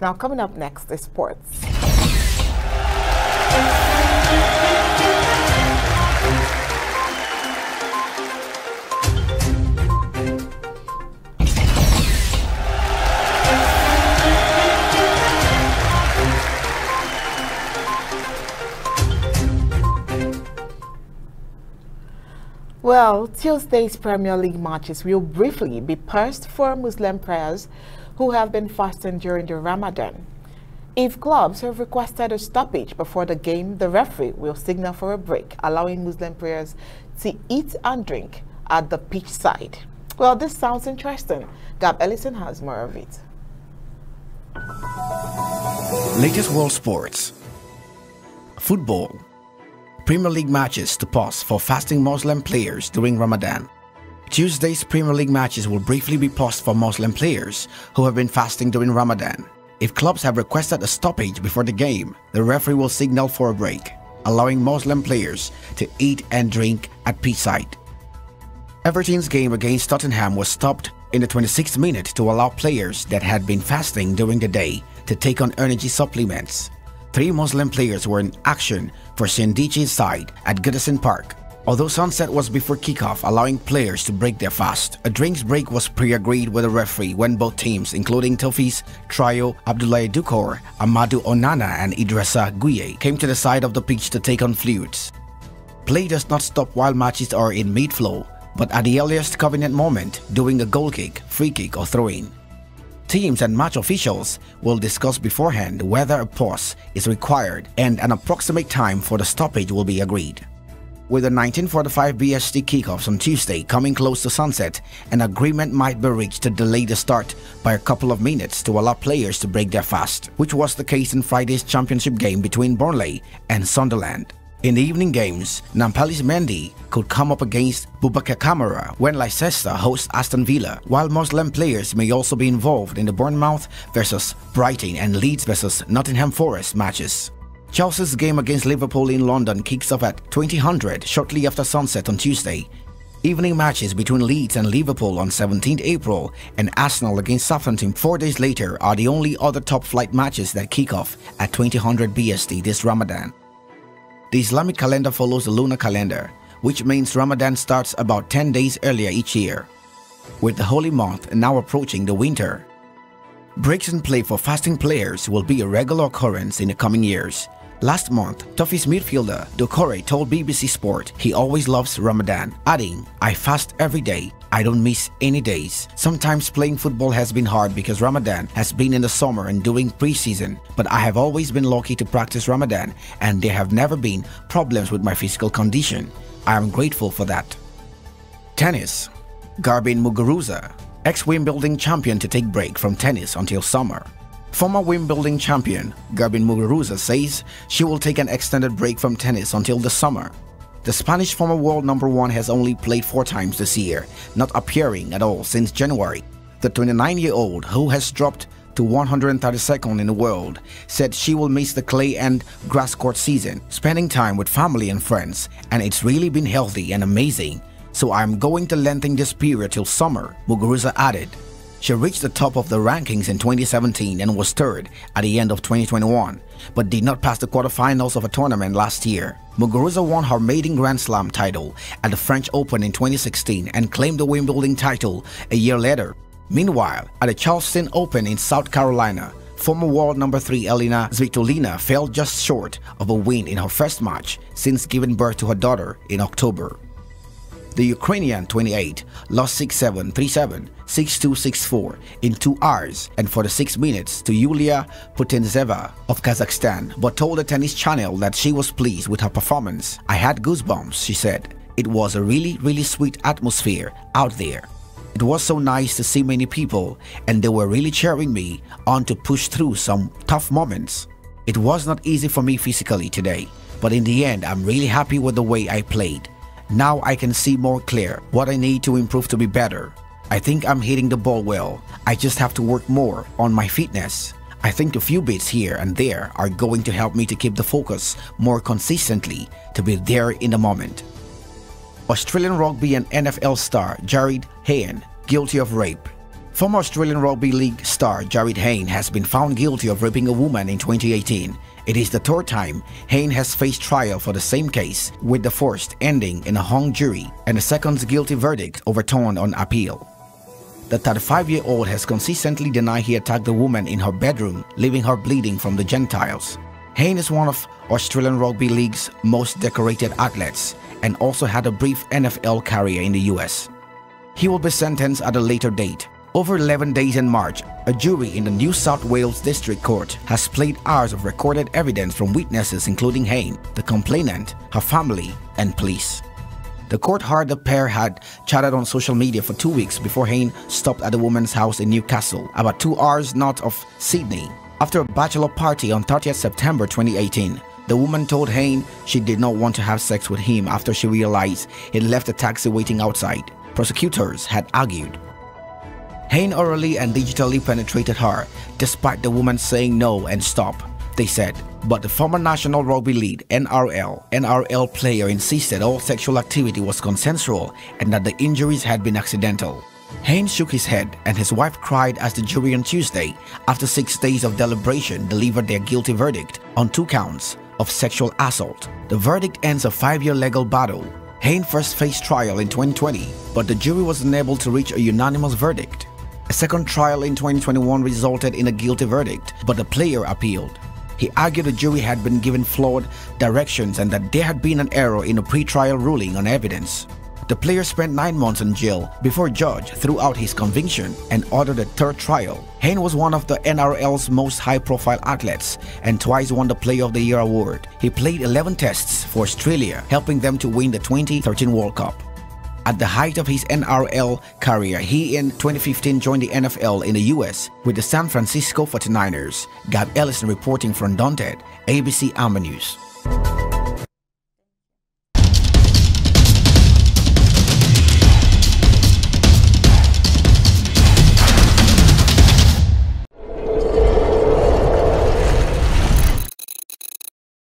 Now, coming up next is sports. Well, Tuesday's Premier League matches will briefly be paused for Muslim prayers who have been fasting during the Ramadan. If clubs have requested a stoppage before the game, the referee will signal for a break, allowing Muslim players to eat and drink at the pitch side. Well, this sounds interesting. Gab Ellison has more of it. Latest world sports. Football. Premier League matches to pause for fasting Muslim players during Ramadan. Tuesday's Premier League matches will briefly be paused for Muslim players who have been fasting during Ramadan. If clubs have requested a stoppage before the game, the referee will signal for a break, allowing Muslim players to eat and drink at pitch side. Everton's game against Tottenham was stopped in the 26th minute to allow players that had been fasting during the day to take on energy supplements. 3 Muslim players were in action for Sendiche's side at Goodison Park. Although sunset was before kickoff, allowing players to break their fast, a drinks break was pre-agreed with the referee when both teams, including Tofis Trio, Abdoulaye Doucoure, Amadou Onana and Idrissa Gueye, came to the side of the pitch to take on fluids. Play does not stop while matches are in mid-flow, but at the earliest convenient moment, doing a goal kick, free kick or throw-in. Teams and match officials will discuss beforehand whether a pause is required and an approximate time for the stoppage will be agreed. With the 1945 BST kickoffs on Tuesday coming close to sunset, an agreement might be reached to delay the start by a couple of minutes to allow players to break their fast, which was the case in Friday's championship game between Burnley and Sunderland. In the evening games, Nampalys Mendy could come up against Boubacar Kamara when Leicester hosts Aston Villa, while Muslim players may also be involved in the Bournemouth vs Brighton and Leeds vs Nottingham Forest matches. Chelsea's game against Liverpool in London kicks off at 2000 shortly after sunset on Tuesday. Evening matches between Leeds and Liverpool on 17th April and Arsenal against Southampton 4 days later are the only other top-flight matches that kick off at 2000 BST this Ramadan. The Islamic calendar follows the lunar calendar, which means Ramadan starts about 10 days earlier each year, with the holy month now approaching the winter. Breaks in play for fasting players will be a regular occurrence in the coming years. Last month, Tofis midfielder Doucoure told BBC Sport he always loves Ramadan, adding, "I fast every day. I don't miss any days. Sometimes playing football has been hard because Ramadan has been in the summer and during pre-season, but I have always been lucky to practice Ramadan and there have never been problems with my physical condition. I am grateful for that." Tennis. Garbine Muguruza, ex-Wimbledon champion, to take break from tennis until summer. Former Wimbledon champion Garbine Muguruza says she will take an extended break from tennis until the summer. The Spanish former world number 1 has only played 4 times this year, not appearing at all since January. The 29-year-old, who has dropped to 132nd in the world, said she will miss the clay and grass court season, spending time with family and friends, and it's really been healthy and amazing. So I'm going to lengthen this period till summer, Muguruza added. She reached the top of the rankings in 2017 and was 3rd at the end of 2021, but did not pass the quarterfinals of a tournament last year. Muguruza won her maiden Grand Slam title at the French Open in 2016 and claimed the Wimbledon title a year later. Meanwhile, at the Charleston Open in South Carolina, former world number 3 Elina Svitolina fell just short of a win in her first match since giving birth to her daughter in October. The Ukrainian 28 lost 6-7, 3-7, 6-2, 6-4 in 2 hours and 46 minutes to Yulia Putintseva of Kazakhstan, but told the tennis channel that she was pleased with her performance. "I had goosebumps," she said. "It was a really sweet atmosphere out there. It was so nice to see many people and they were really cheering me on to push through some tough moments. It was not easy for me physically today, but in the end I'm really happy with the way I played. Now I can see more clear what I need to improve to be better. I think I'm hitting the ball well. I just have to work more on my fitness. I think a few bits here and there are going to help me to keep the focus more consistently to be there in the moment." Australian rugby and NFL star Jared Hayne guilty of rape. Former Australian Rugby League star Jarryd Hayne has been found guilty of raping a woman in 2018. It is the third time Hayne has faced trial for the same case, with the first ending in a hung jury and the second's guilty verdict overturned on appeal. The 35-year-old has consistently denied he attacked the woman in her bedroom, leaving her bleeding from the genitals. Hayne is one of Australian Rugby League's most decorated athletes and also had a brief NFL career in the US. He will be sentenced at a later date. Over 11 days in March, a jury in the New South Wales District Court has played hours of recorded evidence from witnesses including Hayne, the complainant, her family, and police. The court heard the pair had chatted on social media for 2 weeks before Hayne stopped at the woman's house in Newcastle, about 2 hours north of Sydney. After a bachelor party on 30th September 2018, the woman told Hayne she did not want to have sex with him after she realized he left a taxi waiting outside. Prosecutors had argued Hayne orally and digitally penetrated her, despite the woman saying no and stop, they said. But the former National Rugby League NRL player insisted all sexual activity was consensual and that the injuries had been accidental. Hayne shook his head and his wife cried as the jury on Tuesday, after 6 days of deliberation, delivered their guilty verdict on 2 counts of sexual assault. The verdict ends a 5-year legal battle. Hayne first faced trial in 2020, but the jury was unable to reach a unanimous verdict. A second trial in 2021 resulted in a guilty verdict, but the player appealed. He argued the jury had been given flawed directions and that there had been an error in a pre-trial ruling on evidence. The player spent 9 months in jail before a judge threw out his conviction and ordered a third trial. Hayne was one of the NRL's most high-profile athletes and twice won the Player of the Year award. He played 11 tests for Australia, helping them to win the 2013 World Cup. At the height of his NRL career, he in 2015 joined the NFL in the US with the San Francisco 49ers. Gab Ellison reporting from Undaunted, ABC Amber News.